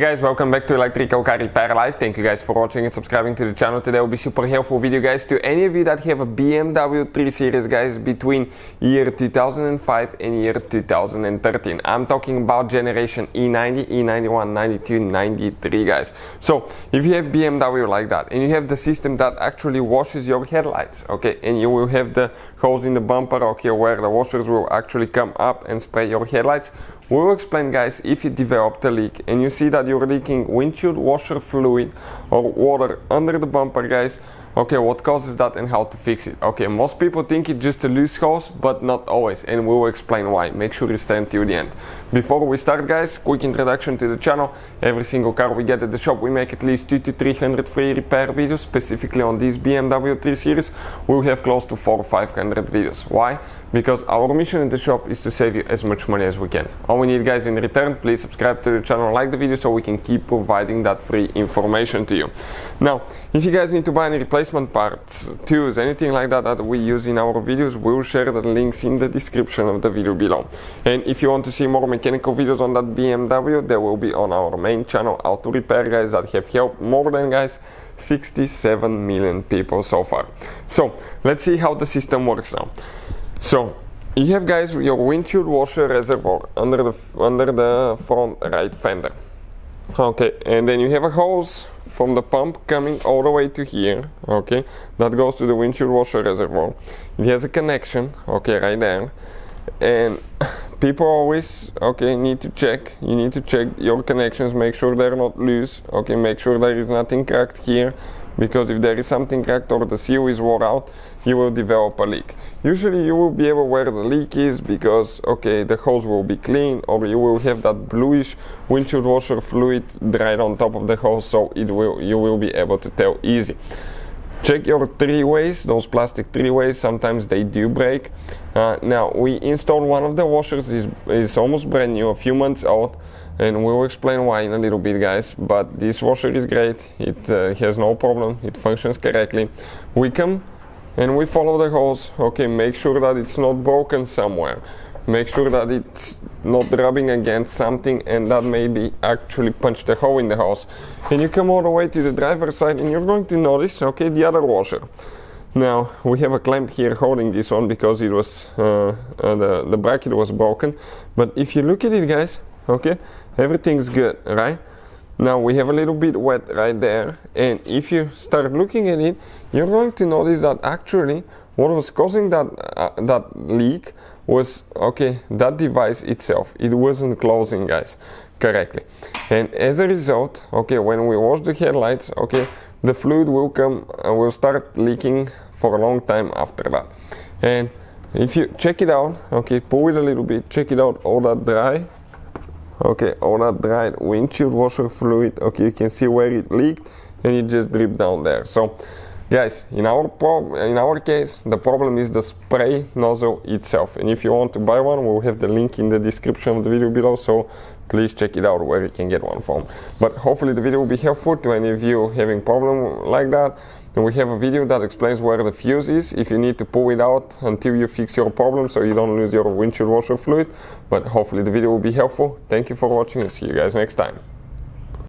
Hey guys, welcome back to Electrical Car Repair Live. Thank you guys for watching and subscribing to the channel. Today will be super helpful video guys to any of you that have a BMW 3 Series guys between year 2005 and year 2013. I'm talking about generation E90, E91, 92, 93 guys. So if you have BMW like that and you have the system that actually washes your headlights, okay, and you will have the holes in the bumper, okay, where the washers will actually come up and spray your headlights, we will explain guys if you developed a leak and you see that you're leaking windshield washer fluid or water under the bumper guys, okay, what causes that and how to fix it. Okay, most people think it's just a loose hose, but not always, and we will explain why. Make sure you stay until the end. Before we start guys, quick introduction to the channel. Every single car we get at the shop, we make at least 200 to 300 free repair videos. Specifically on this BMW 3 Series, we'll have close to 400 or 500 videos. Why? Because our mission in the shop is to save you as much money as we can. All we need guys in return, please subscribe to the channel, like the video so we can keep providing that free information to you. Now, if you guys need to buy any replacement parts, tools, anything like that that we use in our videos, we'll share the links in the description of the video below. And if you want to see more mechanical videos on that BMW, they will be on our main channel, Auto Repair guys, that have helped more than guys 67 million people so far. So let's see how the system works now. So you have guys your windshield washer reservoir under the front right fender, okay, and then you have a hose from the pump coming all the way to here, okay, that goes to the windshield washer reservoir. It has a connection, okay, right there, and people always, okay, need to check your connections, make sure they're not loose, okay, make sure there is nothing cracked here, because if there is something cracked or the seal is wore out, you will develop a leak. Usually you will be able where the leak is because, okay, the hose will be clean, or you will have that bluish windshield washer fluid dried on top of the hose, so you will be able to tell easy. Check your three-ways, those plastic three-ways, sometimes they do break. Now we installed one of the washers, is almost brand new, a few months old, and we'll explain why in a little bit guys, but this washer is great, it has no problem, it functions correctly. We come and we follow the hose, okay, make sure that it's not broken somewhere, make sure that it's not rubbing against something and that maybe actually punched a hole in the hose. And you come all the way to the driver's side and you're going to notice, okay, the other washer. Now we have a clamp here holding this one because it was the bracket was broken, but if you look at it guys, okay, everything's good, right? Now we have a little bit wet right there, and if you start looking at it, you're going to notice that actually what was causing that leak was, okay, that device itself. It wasn't closing guys correctly, and as a result, okay, when we wash the headlights, okay, the fluid will come and will start leaking for a long time after that. And if you check it out, okay, pull it a little bit, check it out, all that dry, okay, all that dried windshield washer fluid, okay, you can see where it leaked and it just dripped down there. So guys, in our case, the problem is the spray nozzle itself, and if you want to buy one, we'll have the link in the description of the video below, so please check it out where you can get one from. But hopefully the video will be helpful to any of you having problem like that. And we have a video that explains where the fuse is, if you need to pull it out until you fix your problem so you don't lose your windshield washer fluid. But hopefully the video will be helpful. Thank you for watching and see you guys next time.